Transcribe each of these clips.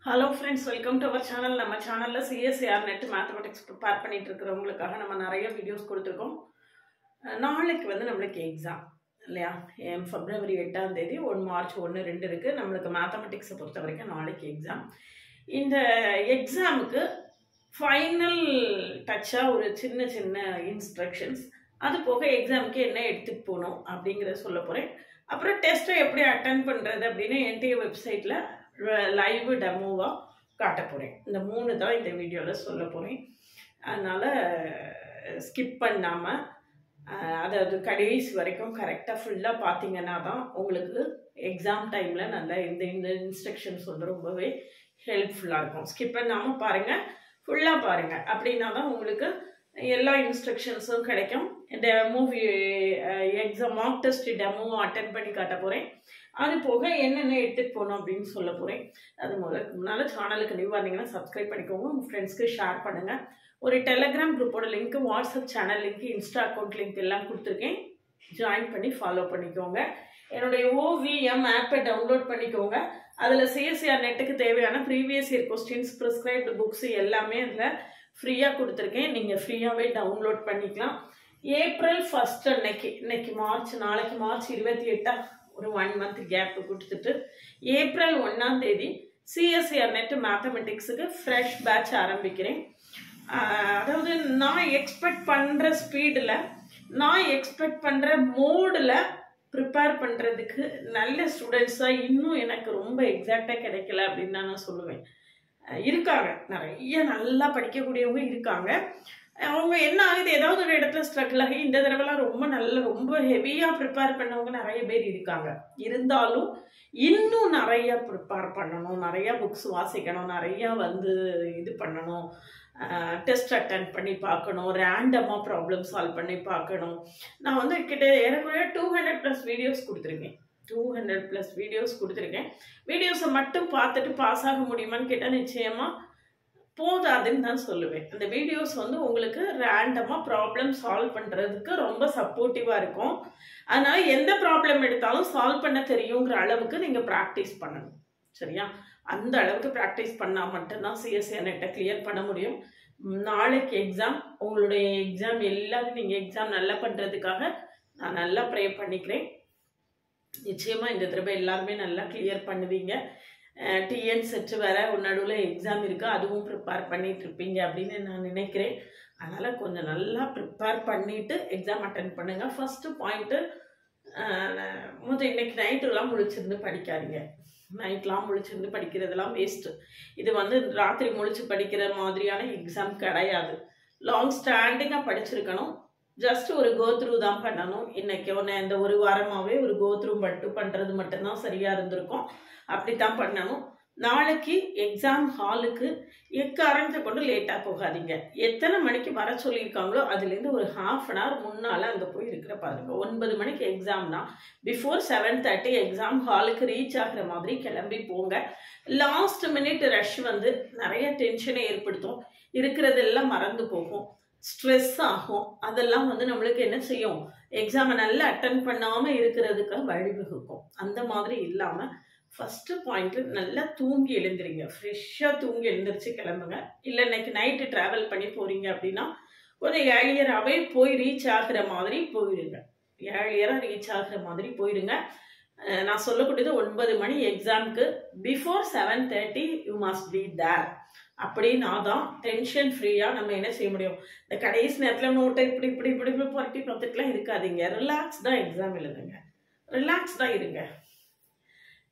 Hello friends, welcome to our channel. நம்ம சேனல்ல CSIR net mathematics prepare பண்ணிட்டு இருக்கறவங்களுக்காக நம்ம நிறைய வீடியோஸ் கொடுத்திருக்கோம். நாளைக்கு வந்து நமக்கு எக்ஸாம் இல்லையா? February 8ஆம் தேதி 1 மார்ச் 1 2 இருக்கு. நமக்கு மேத்தமேட்டிக்ஸ் பொறுத்த வரைக்கும் நாளைக்கு எக்ஸாம். இந்த எக்ஸாமுக்கு ஃபைனல் டச்சா ஒரு சின்ன சின்ன இன்ஸ்ட்ரக்ஷன்ஸ் அது போக எக்ஸாமுக்கு என்ன எடுத்துட்டு போணும் அப்படிங்கறத சொல்ல போறேன். அப்புறம் டெஸ்ட் எப்படி அட்டெண்ட் பண்றது அப்படினு NTA வெப்சைட்ல லைவ் டெமோவா காட்ட போறேன். இந்த மூணு தான் இந்த வீடியோல சொல்ல போறேன். அதனால ஸ்கிப் பண்ணாம அதாவது கடைசி வரைக்கும் கரெக்டா ஃபுல்லா பாத்தீங்கன்னா தான் உங்களுக்கு எக்ஸாம் டைம்ல நல்ல இந்த இன்ஸ்ட்ரக்ஷன்ஸ் வந்து ரொம்பவே ஹெல்ப்ஃபுல்லா இருக்கும். ஸ்கிப் பண்ணாம பாருங்க, ஃபுல்லா பாருங்க. அப்படினா தான் உங்களுக்கு எல்லா இன்ஸ்ட்ரக்ஷன்ஸும் கிடைக்கும். Demo exam mark test demo attend பண்ணி காட்ட போறேன். அது போக என்னென்ன எடுத்துட்டு போகணும் அப்படின்னு சொல்ல போறேன். அது முன்னால சேனலுக்கு நியூவா இருந்தீங்கன்னா சப்ஸ்கிரைப் பண்ணிக்கோங்க, உங்க ஃப்ரெண்ட்ஸ்க்கு ஷேர் பண்ணுங்க. ஒரு டெலிகிராம் குரூப்போட link, WhatsApp channel link, insta account link எல்லாம் கொடுத்துருக்கேன். ஜாயின் பண்ணி ஃபாலோ பண்ணிக்கோங்க. என்னுடைய OVM ஆப்பை டவுன்லோட் பண்ணிக்கோங்க. அதுல CSIR நெட்டுக்கு தேவையான previous year questions, prescribed books எல்லாமே அதில் ஃப்ரீயா கொடுத்துருக்கேன். நீங்க ஃப்ரீயாவே டவுன்லோட் பண்ணிக்கலாம். ஏப்ரல் 1 இன்னைக்கு மார்ச், நாளைக்கு மார்ச் 28 ஒரு 1 மந்த் கேப் கொடுத்துட்டு ஏப்ரல் 1ஆம் தேதி CSIR நெட் மேத்தமெட்டிக்ஸுக்கு ஃப்ரெஷ் பேட்ச் ஆரம்பிக்கிறேன். அதாவது நான் எக்ஸ்பெக்ட் பண்ற ஸ்பீடில், நான் எக்ஸ்பெக்ட் பண்ற மோடில் ப்ரிப்பேர் பண்ணுறதுக்கு நல்ல ஸ்டூடெண்ட்ஸாக இன்னும் எனக்கு ரொம்ப எக்ஸாக்டாக கிடைக்கல அப்படின்னு நான் சொல்லுவேன். இருக்காங்க, நிறைய நல்லா படிக்கக்கூடியவங்க இருக்காங்க. அவங்க என்ன ஆகுது, ஏதாவது ஒரு இடத்துல ஸ்ட்ரகிள் ஆகி இந்த தடவைலாம் ரொம்ப ஹெவியாக ப்ரிப்பேர் பண்ணவங்க நிறைய பேர் இருக்காங்க. இருந்தாலும் இன்னும் நிறைய ப்ரிப்பேர் பண்ணணும், நிறைய புக்ஸ் வாசிக்கணும், நிறைய வந்து இது பண்ணணும், டெஸ்ட் அட்டெண்ட் பண்ணி பார்க்கணும், ரேண்டமாக ப்ராப்ளம் சால்வ் பண்ணி பார்க்கணும். நான் வந்து ஏறக்குறைய 200+ வீடியோஸ் கொடுத்துருக்கேன். 200+ வீடியோஸ் கொடுத்துருக்கேன். வீடியோஸை மட்டும் பார்த்துட்டு பாஸ் ஆக முடியுமான்னு கேட்டால் நிச்சயமாக போதாதுன்னு தான் சொல்லுவேன். அந்த வீடியோஸ் வந்து உங்களுக்கு ரேண்டமாக ப்ராப்ளம் சால்வ் பண்ணுறதுக்கு ரொம்ப சப்போர்ட்டிவாக இருக்கும். அதனால எந்த ப்ராப்ளம் எடுத்தாலும் சால்வ் பண்ண தெரியுங்கிற அளவுக்கு நீங்கள் ப்ராக்டிஸ் பண்ணணும். சரியா? அந்த அளவுக்கு ப்ராக்டிஸ் பண்ணால் மட்டும்தான் CSIR நெட்டை கிளியர் பண்ண முடியும். நாளைக்கு எக்ஸாம், உங்களுடைய எக்ஸாம் எல்லாரும் நீங்கள் எக்ஸாம் நல்லா பண்ணுறதுக்காக நான் நல்லா ப்ரே பண்ணிக்கிறேன். நிச்சயமாக இந்த தடவை எல்லாருமே நல்லா கிளியர் பண்ணுவீங்க. TN செட் வேற ஒரு நடுவில் எக்ஸாம் இருக்கு, அதுவும் ப்ரிப்பேர் பண்ணிட்டு இருப்பீங்க அப்படின்னு நான் நினைக்கிறேன். அதனால கொஞ்சம் நல்லா ப்ரிப்பேர் பண்ணிட்டு எக்ஸாம் அட்டென்ட் பண்ணுங்க. ஃபர்ஸ்ட் பாயிண்ட், இன்னைக்கு நைட்டுலாம் முழிச்சிருந்து படிக்காதீங்க. நைட்லாம் முழிச்சிருந்து படிக்கிறதுலாம் வேஸ்ட்டு. இது வந்து ராத்திரி முழிச்சு படிக்கிற மாதிரியான எக்ஸாம் கிடையாது. லாங் ஸ்டாண்டிங்காக படிச்சிருக்கணும். ஜஸ்ட் ஒரு கோத்ரூ தான் பண்ணணும். இன்னைக்கு இந்த ஒரு வாரமாகவே ஒரு கோத்ரூ மட்டும் பண்ணுறது மட்டும்தான் சரியாக இருந்திருக்கும். அப்படித்தான் பண்ணணும். நாளைக்கு எக்ஸாம் ஹாலுக்கு எக்காரணத்தை கொண்டு லேட்டாக போகாதீங்க. எத்தனை மணிக்கு வர சொல்லியிருக்காங்களோ அதுலேருந்து ஒரு ½ அன் ஹவர் முன்னால் அங்கே போய் இருக்கிற பாருங்க. 9 மணிக்கு எக்ஸாம்னா பிஃபோர் 7:30 எக்ஸாம் ஹாலுக்கு ரீச் ஆகிற மாதிரி கிளம்பி போங்க. லாஸ்ட் மினிட் ரஷ் வந்து நிறைய டென்ஷனை ஏற்படுத்தும், இருக்கிறதெல்லாம் மறந்து போகும், ஸ்ட்ரெஸ் ஆகும். அதெல்லாம் வந்து நம்மளுக்கு என்ன செய்யும், எக்ஸாமை நல்லா அட்டென்ட் பண்ணாமல் இருக்கிறதுக்கு வழிவகுக்கும். அந்த மாதிரி இல்லாமல் ஃபர்ஸ்ட் பாயிண்ட், நல்லா தூங்கி எழுந்துறீங்க. ஃப்ரெஷ்ஷாக தூங்கி எழுந்திரிச்சு கிளம்புங்க. இல்லை இன்னைக்கு நைட்டு ட்ராவல் பண்ணி போறீங்க அப்படின்னா கொஞ்சம் ஏர்லியராகவே போய் ரீச் ஆகிற மாதிரி போயிடுங்க. ஏர்லியராக ரீச் ஆகிற மாதிரி போயிடுங்க. நான் சொல்லக்கூடியது 9 மணி எக்ஸாமுக்கு before 7:30 you must be there. அப்படின்னா தான் டென்ஷன் ஃப்ரீயாக நம்ம என்ன செய்ய முடியும். இந்த கடைசி நேரத்தில் நோட்டை இப்படி இப்படி இப்படி இப்படி புரட்டி பார்த்துட்டுலாம் இருக்காதீங்க. ரிலாக்ஸ்டாக எக்ஸாம் எழுதுங்க, ரிலாக்ஸ்டாக இருங்க.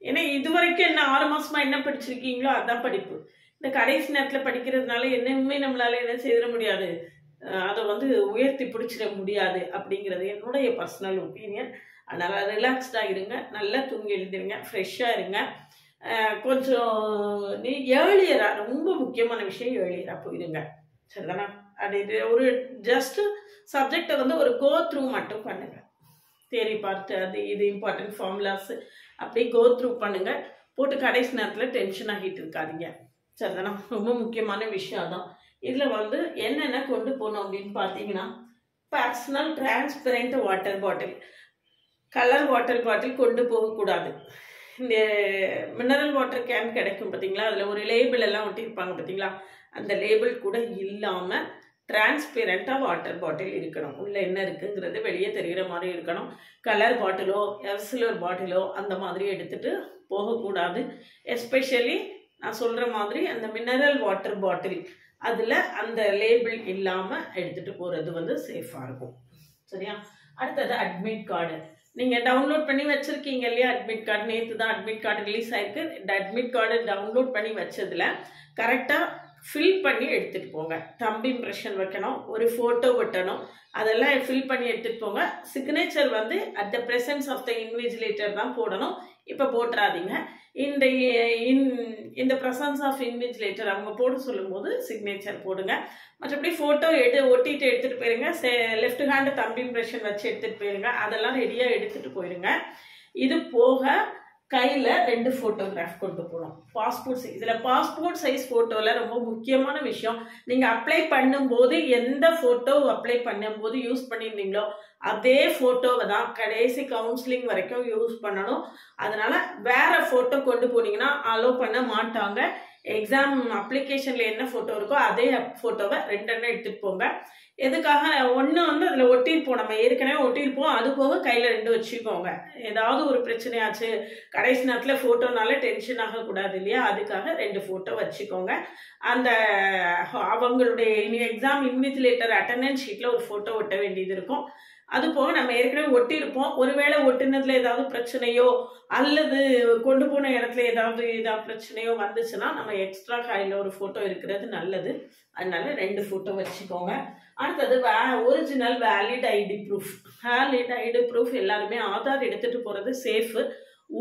ஏன்னா இது வரைக்கும் என்ன 6 மாசமா என்ன படிச்சிருக்கீங்களோ அதான் படிப்பு. இந்த கடைசி நேரத்தில் படிக்கிறதுனால என்னவுமே நம்மளால என்ன செய்திட முடியாது, அதை வந்து உயர்த்தி பிடிச்சிட முடியாது அப்படிங்கிறது என்னுடைய பர்சனல் ஒப்பீனியன். அதனால ரிலாக்ஸ்டாக இருங்க, நல்லா தூங்கி எழுதிருங்க, ஃப்ரெஷ்ஷாக இருங்க. கொஞ்சம் நீ ஏர்லியராக, ரொம்ப முக்கியமான விஷயம், ஏர்லியராக போயிடுங்க. சரிதானா? அது ஒரு ஜஸ்ட் சப்ஜெக்டை வந்து ஒரு கோ த்ரூ மட்டும் பண்ணுங்க. தியரி பார்த்து அது இது இம்பார்ட்டன்ட் ஃபார்முலாஸ் அப்படி கோ த்ரூ பண்ணுங்க. போட்டு கடைசி நேரத்தில் டென்ஷன் ஆகிட்டு இருக்காதீங்க. சரிதானா? ரொம்ப முக்கியமான விஷயம் தான். இதில் வந்து என்னென்ன கொண்டு போகணும் அப்படின்னு பார்த்தீங்கன்னா, personal transparent water bottle, colour water bottle கொண்டு போகக்கூடாது. இந்த மினரல் வாட்டர் கேன் கிடைக்கும் பார்த்தீங்களா, அதில் ஒரு லேபிள் எல்லாம் ஒட்டியிருப்பாங்க பார்த்தீங்களா, அந்த லேபிள் கூட இல்லாமல் டிரான்ஸ்பேரண்ட்டாக வாட்டர் பாட்டில் இருக்கணும். உள்ளே என்ன இருக்குங்கிறது வெளியே தெரிகிற மாதிரி இருக்கணும். கலர் பாட்டிலோ எவசிலர் பாட்டிலோ அந்த மாதிரி எடுத்துகிட்டு போகக்கூடாது. எஸ்பெஷலி நான் சொல்கிற மாதிரி அந்த மினரல் வாட்டர் பாட்டில் அதில் அந்த லேபிள் இல்லாமல் எடுத்துகிட்டு போகிறது வந்து சேஃபாக இருக்கும். சரியா? அடுத்தது அட்மிட் கார்டு. நீங்கள் டவுன்லோட் பண்ணி வச்சுருக்கீங்க இல்லையா அட்மிட் கார்டு, நேற்று தான் அட்மிட் கார்டு ரிலீஸ் ஆகிருக்கு. இந்த அட்மிட் கார்டு டவுன்லோட் பண்ணி வச்சதில் கரெக்டாக ஃபில் பண்ணி எடுத்துகிட்டு போங்க. தம்ப் இம்ப்ரெஷன் வைக்கணும், ஒரு ஃபோட்டோ ஒட்டணும், அதெல்லாம் ஃபில் பண்ணி எடுத்துகிட்டு போங்க. சிக்னேச்சர் வந்து at the presence of the invigilator தான் போடணும். இப்போ போட்டுறாதீங்க. இந்த ப்ரெசன்ஸ் ஆஃப் இன்விஜிலேட்டர் அவங்க போட சொல்லும்போது சிக்னேச்சர் போடுங்க. மற்றபடி ஃபோட்டோ ஒட்டிட்டு எடுத்துகிட்டு போயிருங்க. லெஃப்ட் ஹேண்டு தம்ப் இம்ப்ரெஷன் வச்சு எடுத்துகிட்டு போயிருங்க. அதெல்லாம் ரெடியாக எடுத்துகிட்டு போயிருங்க. இது போக கையில் 2 ஃபோட்டோகிராஃப் கொண்டு போகணும். Passport size. இதில் பாஸ்போர்ட் சைஸ் ஃபோட்டோவில் ரொம்ப முக்கியமான விஷயம், நீங்கள் அப்ளை பண்ணும்போது எந்த ஃபோட்டோ அப்ளை பண்ணும்போது யூஸ் பண்ணியிருந்தீங்களோ அதே ஃபோட்டோவை தான் கடைசி கவுன்சிலிங் வரைக்கும் யூஸ் பண்ணணும். அதனால் வேறு ஃபோட்டோ கொண்டு போனீங்கன்னா அலோவ் பண்ண மாட்டாங்க. எக்ஸாம் அப்ளிகேஷனில் என்ன ஃபோட்டோ இருக்கோ அதே ஃபோட்டோவை 2 எடுத்துகிட்டு போங்க. எதுக்காக? ஒன்று வந்து அதில் ஒட்டியிருப்போம், நம்ம ஏற்கனவே ஒட்டியிருப்போம், அது போக கையில் 2 வச்சுக்கோங்க. ஏதாவது ஒரு பிரச்சனையாச்சு கடைசி நேரத்தில் ஃபோட்டோனால டென்ஷன் ஆகக்கூடாது இல்லையா, அதுக்காக 2 ஃபோட்டோ வச்சுக்கோங்க. அந்த அவங்களுடைய எக்ஸாம் இன்விஜிலேட்டர் அட்டெண்டன்ஸ் ஷீட்டில் ஒரு ஃபோட்டோ ஒட்ட வேண்டியது இருக்கும். அது போக நம்ம ஏற்கனவே ஒட்டியிருப்போம், ஒருவேளை ஒட்டினதுல ஏதாவது பிரச்சனையோ அல்லது கொண்டு போன இடத்துல ஏதாவது பிரச்சனையோ வந்துச்சுன்னா நம்ம எக்ஸ்ட்ரா கையில் ஒரு ஃபோட்டோ இருக்கிறது நல்லது. அதனால 2 ஃபோட்டோ வச்சுக்கோங்க. அடுத்தது original valid ID proof. Valid ID proof எல்லாருமே ஆதார் எடுத்துகிட்டு போகிறது சேஃபு.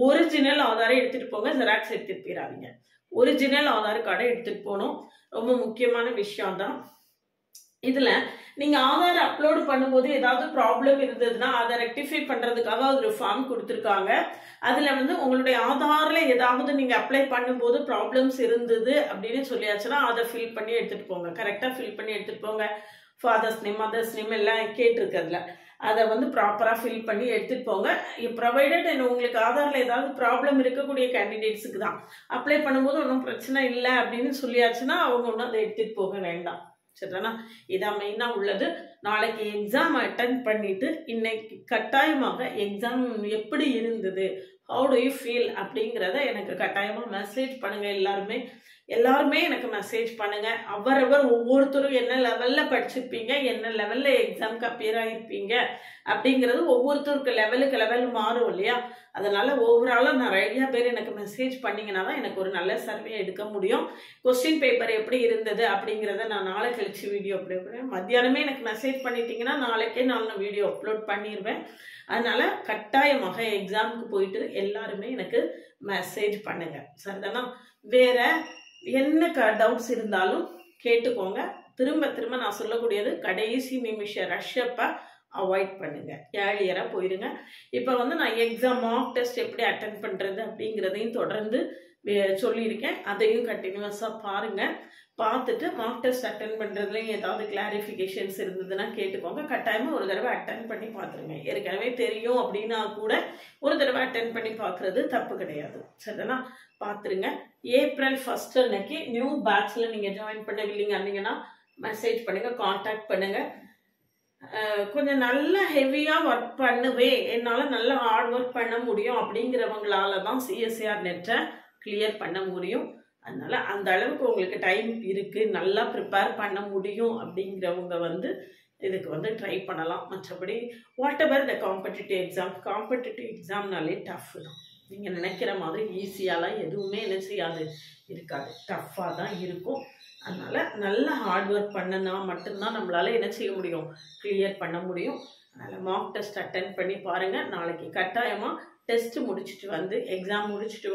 ஒரிஜினல் ஆதாரை எடுத்துகிட்டு போங்க, ஜெராக்ஸ் எடுத்துகிட்டு போயிடாதீங்க. ஒரிஜினல் ஆதார் கார்டை எடுத்துகிட்டு போகணும். ரொம்ப முக்கியமான விஷயம்தான். இதில் நீங்கள் ஆதார் அப்லோடு பண்ணும்போது ஏதாவது ப்ராப்ளம் இருந்ததுன்னா அதை ரெக்டிஃபை பண்ணுறதுக்காக ஒரு ஃபார்ம் கொடுத்துருக்காங்க. அதில் வந்து உங்களுடைய ஆதாரில் ஏதாவது நீங்கள் அப்ளை பண்ணும்போது ப்ராப்ளம்ஸ் இருந்தது அப்படின்னு சொல்லியாச்சுன்னா அதை ஃபில் பண்ணி எடுத்துகிட்டு போங்க. கரெக்டாக ஃபில் பண்ணி எடுத்துகிட்டு போங்க. ஃபாதர்ஸ் நேம், மதர்ஸ் நேம் எல்லாம் கேட்டிருக்கிறதுல அதை வந்து ப்ராப்பராக ஃபில் பண்ணி எடுத்துகிட்டு போங்க. ப்ரொவைடட் உங்களுக்கு ஆதாரில் ஏதாவது ப்ராப்ளம் இருக்கக்கூடிய கேண்டிடேட்ஸுக்கு தான் அப்ளை பண்ணும்போது ஒன்றும் பிரச்சனை இல்லை அப்படின்னு சொல்லியாச்சுன்னா அவங்க ஒன்றும் அதை எடுத்துகிட்டு போக வேண்டாம். சரிதானா? இதான் மெயினாக உள்ளது. நாளைக்கு எக்ஸாம் அட்டன் பண்ணிவிட்டு இன்னைக்கு கட்டாயமாக எக்ஸாம் எப்படி இருந்தது, ஹவு டு யூ ஃபீல் அப்படிங்கிறத எனக்கு கட்டாயமாக மெசேஜ் பண்ணுங்கள். எல்லாருமே எனக்கு மெசேஜ் பண்ணுங்கள். அவரவர் ஒவ்வொருத்தரும் என்ன லெவலில் படிச்சிருப்பீங்க, என்ன லெவலில் எக்ஸாமுக்கு அப்பியர் ஆகிருப்பீங்க அப்படிங்கிறது ஒவ்வொருத்தருக்கு லெவல் மாறும் இல்லையா. அதனால் ஓவராலாக நிறைய பேர் எனக்கு மெசேஜ் பண்ணிங்கன்னா தான் எனக்கு ஒரு நல்ல சர்வே எடுக்க முடியும். கொஸ்டின் பேப்பர் எப்படி இருந்தது அப்படிங்கிறத நான் நாளை கழிச்சு வீடியோ அப்லோட் பண்ணுவேன். மத்தியானமே எனக்கு மெசேஜ் பண்ணிட்டீங்கன்னா நாளைக்கே நான் வீடியோ அப்லோட் பண்ணிடுவேன். அதனால் கட்டாயமாக எக்ஸாமுக்கு போயிட்டு எல்லாருமே எனக்கு மெசேஜ் பண்ணுங்கள். சரிதானா? வேறு என்ன டவுட்ஸ் இருந்தாலும் கேட்டுக்கோங்க. திரும்ப நான் சொல்லக்கூடியது, கடைசி நிமிஷ ரஷ்ஷப்பை அவாய்ட் பண்ணுங்க, ஏர்லியராக போயிடுங்க. இப்போ வந்து நான் எக்ஸாம் மார்க் டெஸ்ட் எப்படி அட்டன் பண்ணுறது அப்படிங்கிறதையும் தொடர்ந்து சொல்லியிருக்கேன். அதையும் கண்டினியூஸாக பாருங்கள். பார்த்துட்டு மார்க் டெஸ்ட் அட்டன் பண்ணுறதுலையும் ஏதாவது கிளாரிஃபிகேஷன்ஸ் இருந்ததுன்னா கேட்டுக்கோங்க. கட்டாயமாக ஒரு தடவை அட்டன் பண்ணி பார்த்துருங்க. ஏற்கனவே தெரியும் அப்படின்னா கூட ஒரு தடவை அட்டன் பண்ணி பார்க்குறது தப்பு கிடையாது. சரிதானா? பார்த்துருங்க. April 1 அன்னைக்கு நியூ பேட்சில் நீங்கள் ஜாயின் பண்ணவில்லைங்கன்னா மெசேஜ் பண்ணுங்கள், காண்டாக்ட் பண்ணுங்கள். கொஞ்சம் நல்லா ஹெவியாக ஒர்க் பண்ணுவேன், என்னால் நல்லா ஹார்ட் ஒர்க் பண்ண முடியும் அப்படிங்கிறவங்களால தான் சிஎஸ்ஆர் நெட்டை கிளியர் பண்ண முடியும். அதனால் அந்த அளவுக்கு உங்களுக்கு டைம் இருக்குது, நல்லா ப்ரிப்பேர் பண்ண முடியும் அப்படிங்கிறவங்க வந்து இதுக்கு வந்து ட்ரை பண்ணலாம். மற்றபடி வாட் எவர் த காம்படிட்டிவ் எக்ஸாம்னாலே டஃப் தான். நீங்கள் நினைக்கிற மாதிரி ஈஸியாலாம் எதுவுமே என்ன செய்யாது, இருக்காது, டஃப்பாக தான் இருக்கும். அதனால் நல்லா ஹார்ட் ஒர்க் பண்ணினா மட்டும்தான் நம்மளால் என்ன செய்ய முடியும், கிளியர் பண்ண முடியும். அதனால் மார்க் டெஸ்ட் அட்டன் பண்ணி பாருங்கள். நாளைக்கு கட்டாயமாக டெஸ்ட்டு முடிச்சுட்டு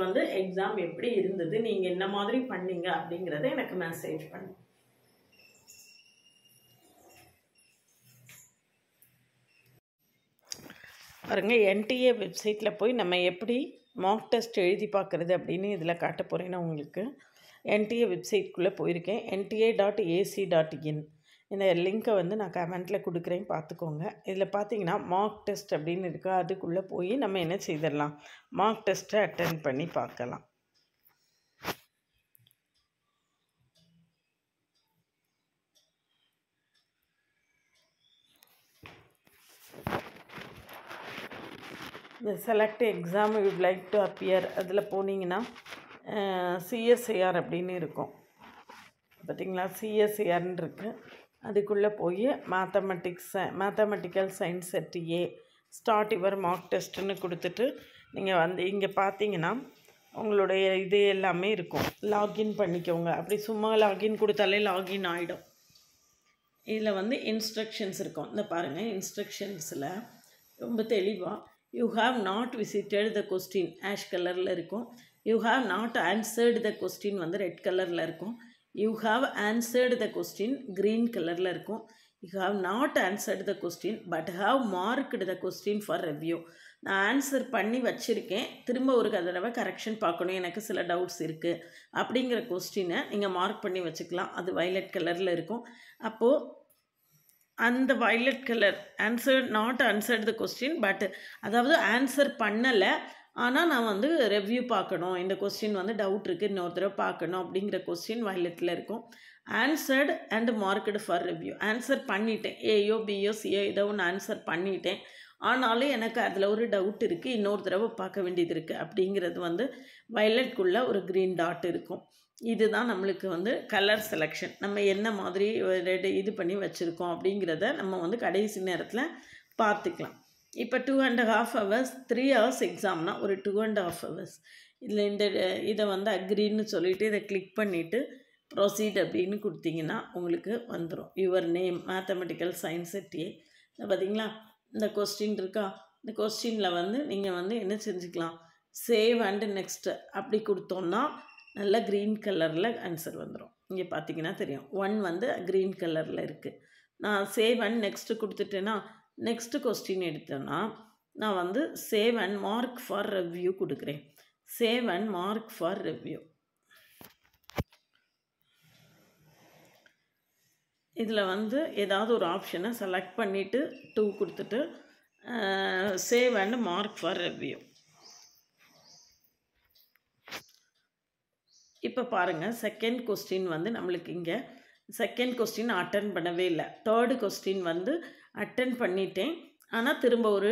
வந்து எக்ஸாம் எப்படி இருந்தது, நீங்கள் என்ன மாதிரி பண்ணீங்க அப்படிங்கிறத எனக்கு மெசேஜ் பண்ணுங்க. பாருங்கள், NTA வெப்சைட்டில் போய் நம்ம எப்படி மார்க் டெஸ்ட் எழுதி பார்க்குறது அப்படின்னு இதில் காட்ட போகிறேன்னா உங்களுக்கு NTA வெப்சைட்குள்ளே போயிருக்கேன். nta.ac.in இந்த லிங்க்கை வந்து நான் கமெண்ட்டில் கொடுக்குறேன், பார்த்துக்கோங்க. இதில் பார்த்தீங்கன்னா மார்க் டெஸ்ட் அப்படின்னு இருக்கா, அதுக்குள்ளே போய் நம்ம என்ன செய்திடலாம், மார்க் டெஸ்ட்டை அட்டென்ட் பண்ணி பார்க்கலாம். இந்த select exam யூட் like to appear அதில் போனீங்கன்னா சிஎஸ்ஐஆர் அப்படின்னு இருக்கும் பார்த்தீங்களா, சிஎஸ்ஐஆர்னு இருக்குது. அதுக்குள்ளே போய் mathematical science set A start your mark டெஸ்ட்டுன்னு கொடுத்துட்டு நீங்கள் வந்து இங்கே பார்த்தீங்கன்னா உங்களுடைய இது எல்லாமே இருக்கும். லாகின் பண்ணிக்கோங்க. அப்படி சும்மா லாகின் கொடுத்தாலே லாகின் ஆகிடும். இதில் வந்து இன்ஸ்ட்ரக்ஷன்ஸ் இருக்கும். இந்த பாருங்கள், இன்ஸ்ட்ரக்ஷன்ஸில் ரொம்ப தெளிவாக you have not visited the question ash கலரில் இருக்கும். You have not answered the question வந்து ரெட் கலரில் இருக்கும். You have answered the question green கலரில் இருக்கும். You have not answered the question but have marked the question for review. நான் answer பண்ணி வச்சுருக்கேன், திரும்ப ஒரு தடவை கரெக்ஷன் பார்க்கணும், எனக்கு சில டவுட்ஸ் இருக்குது அப்படிங்கிற கொஸ்டினை நீங்கள் மார்க் பண்ணி வச்சுக்கலாம். அது வயலட் கலரில் இருக்கும். அப்போது அந்த violet colour not answered the question but, அதாவது ஆன்சர் பண்ணலை ஆனால் நான் வந்து ரிவ்யூ பார்க்கணும், இந்த கொஸ்டின் வந்து டவுட் இருக்குது, இன்னொரு தடவை பார்க்கணும் அப்படிங்கிற கொஸ்டின் வயலட்டில் இருக்கும். Answered and marked for review. Answer பண்ணிட்டேன், ஏயோ பியோ சியோ ஏதோ ஒன்று ஆன்சர் பண்ணிட்டேன், ஆனாலும் எனக்கு அதில் ஒரு டவுட் இருக்குது, இன்னொரு தடவை பார்க்க வேண்டியது இருக்குது அப்படிங்கிறது வந்து வயலட்குள்ளே ஒரு க்ரீன் டாட் இருக்கும். இதுதான் நம்மளுக்கு வந்து கலர் செலெக்ஷன். நம்ம என்ன மாதிரி இது பண்ணி வச்சுருக்கோம் அப்படிங்கிறத நம்ம வந்து கடைசி நேரத்தில் பார்த்துக்கலாம். இப்போ 2.5 hours 3 hours எக்ஸாம்னா ஒரு 2.5 hours. இதில் இதை வந்து அக்ரின்னு சொல்லிவிட்டு இதை கிளிக் பண்ணிவிட்டு ப்ரொசீட் அப்படின்னு கொடுத்தீங்கன்னா உங்களுக்கு வந்துடும். Your name mathematical science set ஏ. பார்த்தீங்களா, இந்த கொஸ்டின் இருக்கா, இந்த கொஸ்டினில் வந்து நீங்கள் வந்து என்ன செஞ்சுக்கலாம், சேவ் அண்டு நெக்ஸ்ட்டு அப்படி கொடுத்தோன்னா நல்லா க்ரீன் கலரில் ஆன்சர் வந்துடும். இங்கே பார்த்தீங்கன்னா தெரியும், 1 வந்து க்ரீன் கலரில் இருக்குது. நான் சேவ் அண்ட் நெக்ஸ்ட்டு கொடுத்துட்டேன்னா நெக்ஸ்ட்டு கொஸ்டின் எடுத்தேன்னா நான் வந்து save and mark for review கொடுக்குறேன். Save and mark for review. இதில் வந்து ஏதாவது ஒரு ஆப்ஷனை செலக்ட் பண்ணிவிட்டு 2 கொடுத்துட்டு save and mark for review. இப்போ பாருங்கள், செகண்ட் கொஸ்டின் வந்து நம்மளுக்கு இங்கே செகண்ட் கொஸ்டின் அட்டன் பண்ணவே இல்லை. தேர்டு கொஸ்டின் வந்து அட்டன் பண்ணிட்டேன், ஆனால் திரும்ப ஒரு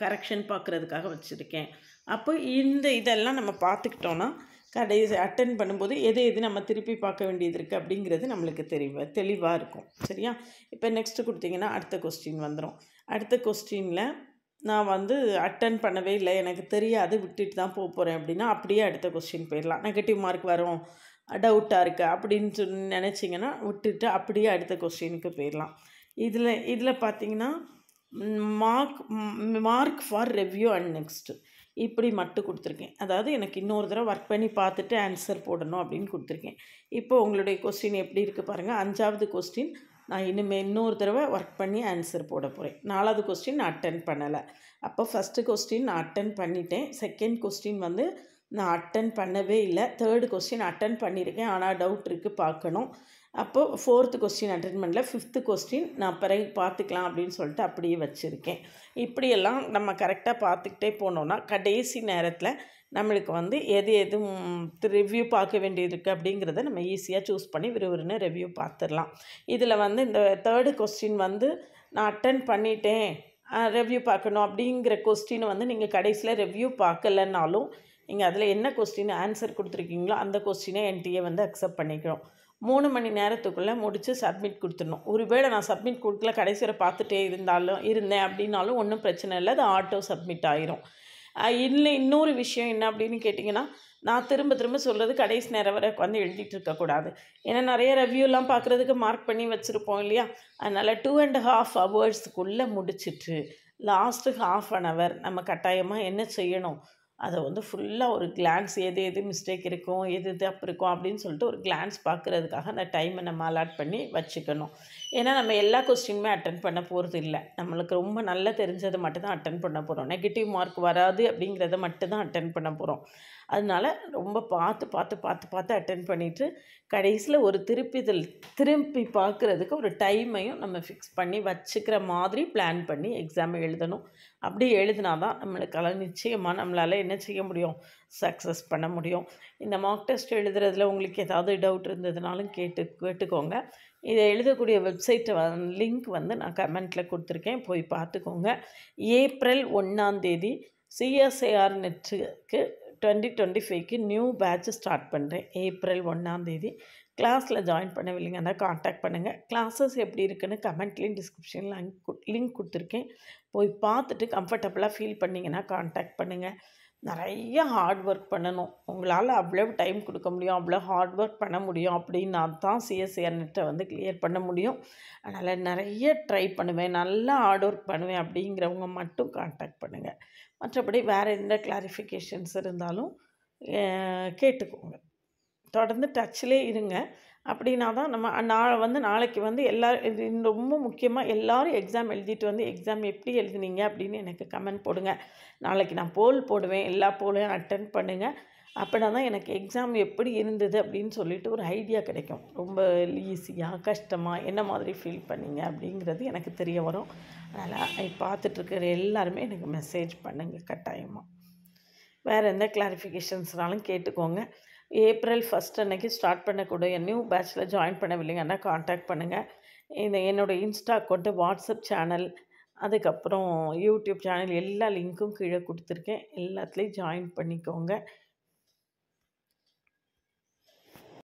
கரெக்ஷன் பார்க்குறதுக்காக வச்சுருக்கேன். அப்போ இதெல்லாம் நம்ம பார்த்துக்கிட்டோன்னா கடைசி அட்டன் பண்ணும்போது எது நம்ம திருப்பி பார்க்க வேண்டியது இருக்குது அப்படிங்கிறது நம்மளுக்கு தெளிவாக இருக்கும். சரியா? இப்போ நெக்ஸ்ட்டு கொடுத்தீங்கன்னா அடுத்த கொஸ்டின் வந்துடும். அடுத்த கொஸ்டினில் நான் வந்து அட்டன் பண்ணவே இல்லை, எனக்கு தெரியாது, விட்டுட்டு தான் போகிறேன் அப்படின்னா அப்படியே அடுத்த கொஸ்டின் போயிடலாம். நெகட்டிவ் மார்க் வரும், டவுட்டாக இருக்குது அப்படின்னு சொல்லி நினச்சிங்கன்னா விட்டுட்டு அப்படியே அடுத்த கொஸ்டினுக்கு போயிடலாம். இதில் பார்த்தீங்கன்னா mark for review and next இப்படி மட்டும் கொடுத்துருக்கேன். அதாவது எனக்கு இன்னொரு தடவை ஒர்க் பண்ணி பார்த்துட்டு ஆன்சர் போடணும் அப்படின்னு கொடுத்துருக்கேன். இப்போ உங்களுடைய கொஸ்டின் எப்படி இருக்குது பாருங்கள். 5வது கொஸ்டின் நான் இன்னொரு தடவை ஒர்க் பண்ணி ஆன்சர் போட போகிறேன். 4வது கொஸ்டின் நான் அட்டன் பண்ணலை. அப்போ ஃபஸ்ட்டு கொஸ்டின் நான் அட்டன் பண்ணிட்டேன், செகண்ட் கொஸ்டின் வந்து நான் அட்டன் பண்ணவே இல்லை, தேர்டு கொஸ்டின் அட்டன் பண்ணியிருக்கேன் ஆனால் டவுட் இருக்குது பார்க்கணும். அப்போது 4th கொஸ்டின் அட்டன் பண்ணல, 5th கொஸ்டின் நான் பிறகு பார்த்துக்கலாம் அப்படின்னு சொல்லிட்டு அப்படியே வச்சுருக்கேன். இப்படியெல்லாம் நம்ம கரெக்டாக பார்த்துக்கிட்டே போனோன்னா கடைசி நேரத்தில் நம்மளுக்கு வந்து எது ரிவ்யூ பார்க்க வேண்டியது இருக்குது அப்படிங்கிறத நம்ம ஈஸியாக சூஸ் பண்ணி விறுவிறுன்னு ரிவ்யூ பார்த்துடலாம். இதில் வந்து இந்த தேர்டு கொஸ்டின் வந்து நான் அட்டன் பண்ணிட்டேன், ரிவ்யூ பார்க்கணும் அப்படிங்கிற கொஸ்டினை வந்து நீங்கள் கடைசியில் ரிவ்யூ பார்க்கலன்னாலும் நீங்கள் அதில் என்ன கொஸ்டின் ஆன்சர் கொடுத்துருக்கீங்களோ அந்த கொஸ்டினை என்டிஏ வந்து அக்செப்ட் பண்ணிக்கணும். 3 மணி நேரத்துக்குள்ளே முடித்து சப்மிட் கொடுத்துடணும். ஒருவேளை நான் சப்மிட் கொடுக்கல, கடைசியில் பார்த்துட்டே இருந்தேன் அப்படின்னாலும் ஒன்றும் பிரச்சனை இல்லை, அது ஆட்டோ சப்மிட் ஆயிரும். இல்லை, இன்னொரு விஷயம் என்ன அப்படின்னு கேட்டிங்கன்னா, நான் திரும்ப சொல்கிறது கடைசி நேரம் வரை உட்காந்து எழுதிட்டு இருக்கக்கூடாது. ஏன்னா நிறைய ரிவ்யூலாம் பார்க்குறதுக்கு மார்க் பண்ணி வச்சுருப்போம் இல்லையா. அதனால் 2.5 ஹவர்ஸுக்குள்ளே முடிச்சுட்டு லாஸ்ட்டு 1/2 hour நம்ம கட்டாயமாக என்ன செய்யணும், அதை வந்து ஃபுல்லாக ஒரு கிளான்ஸ் எது மிஸ்டேக் இருக்கும், எது தப்பு இருக்கும் அப்படின்னு சொல்லிட்டு ஒரு கிளான்ஸ் பார்க்குறதுக்காக அந்த டைமை நம்ம அலாட் பண்ணி வச்சுக்கணும். ஏன்னா நம்ம எல்லா கொஸ்டினுமே அட்டன் பண்ண போகிறது இல்லை, நம்மளுக்கு ரொம்ப நல்லா தெரிஞ்சதை மட்டும்தான் அட்டன் பண்ண போகிறோம். நெகட்டிவ் மார்க் வராது அப்படிங்கிறத மட்டும்தான் அட்டன் பண்ண போகிறோம். அதனால ரொம்ப பார்த்து அட்டெண்ட் பண்ணிவிட்டு கடைசியில் ஒரு திருப்பி பார்க்குறதுக்கு ஒரு டைமையும் நம்ம ஃபிக்ஸ் பண்ணி வச்சுக்கிற மாதிரி பிளான் பண்ணி எக்ஸாம் எழுதணும். அப்படி எழுதினா தான் நம்மளுக்கெல்லாம் நிச்சயமாக நம்மளால் என்ன செய்ய முடியும், சக்ஸஸ் பண்ண முடியும். இந்த மார்க் டெஸ்ட் எழுதுறதுல உங்களுக்கு ஏதாவது டவுட் இருந்ததுனாலும் கேட்டுக்கோங்க. இதை எழுதக்கூடிய வெப்சைட்டை லிங்க் வந்து நான் கமெண்ட்டில் கொடுத்துருக்கேன், போய் பார்த்துக்கோங்க. ஏப்ரல் 1 சிஎஸ்ஐஆர் நெட்டுக்கு 2025க்கு நியூ பேட்ச் ஸ்டார்ட் பண்ணுறேன். ஏப்ரல் 1 கிளாஸில் ஜாயின் பண்ணவில்லைங்கன்னா காண்டாக்ட் பண்ணுங்கள். கிளாஸஸ் எப்படி இருக்குன்னு கமெண்ட்லேயும் டிஸ்கிரிப்ஷனில் லிங்க் கொடுத்துருக்கேன், போய் பார்த்துட்டு கம்ஃபர்டபுளாக ஃபீல் பண்ணிங்கன்னா காண்டாக்ட் பண்ணுங்கள். நிறைய ஹார்ட் ஒர்க் பண்ணணும். உங்களால் அவ்வளோ டைம் கொடுக்க முடியும், அவ்வளோ ஹார்ட் ஒர்க் பண்ண முடியும் அப்படின்னா தான் சிஎஸ்ஐஆர் நெட்டை வந்து கிளியர் பண்ண முடியும். அதனால் நிறைய ட்ரை பண்ணுவேன், நல்லா ஹார்ட் ஒர்க் பண்ணுவேன் அப்படிங்கிறவங்க மட்டும் காண்டாக்ட் பண்ணுங்கள். மற்றபடி வேறு எந்த கிளாரிஃபிகேஷன்ஸ் இருந்தாலும் கேட்டுக்கோங்க. தொடர்ந்து டச்சிலே இருங்க. அப்படின்னா தான் நம்ம நாளைக்கு வந்து இது ரொம்ப முக்கியமாக எல்லோரும் எக்ஸாம் எழுதிட்டு வந்து எக்ஸாம் எப்படி எழுதுனீங்க அப்படின்னு எனக்கு கமெண்ட் போடுங்க. நாளைக்கு நான் போல் போடுவேன், எல்லா போலையும் அட்டென்ட் பண்ணுங்கள். அப்படின்னா தான் எனக்கு எக்ஸாம் எப்படி இருந்தது அப்படின்னு சொல்லிட்டு ஒரு ஐடியா கிடைக்கும். ரொம்ப ஈஸியாக கஷ்டமாக என்ன மாதிரி ஃபீல் பண்ணீங்க அப்படிங்கிறது எனக்கு தெரிய வரும். அதனால் பார்த்துட்ருக்கிற எல்லாருமே எனக்கு மெசேஜ் பண்ணுங்கள் கட்டாயமாக. வேறு எந்த கிளாரிஃபிகேஷன்ஸ்னாலும் கேட்டுக்கோங்க. ஏப்ரல் 1 அன்றைக்கி ஸ்டார்ட் பண்ணக்கூடிய நியூ பேட்சில் ஜாயின் பண்ணவில்லைங்கன்னா காண்டாக்ட் பண்ணுங்கள். என்னோடய இன்ஸ்டா அக்கௌண்ட்டு, வாட்ஸ்அப் சேனல், அதுக்கப்புறம் யூடியூப் சேனல் எல்லா லிங்க்கும் கீழே கொடுத்துருக்கேன். எல்லாத்துலேயும் ஜாயின் பண்ணிக்கோங்க.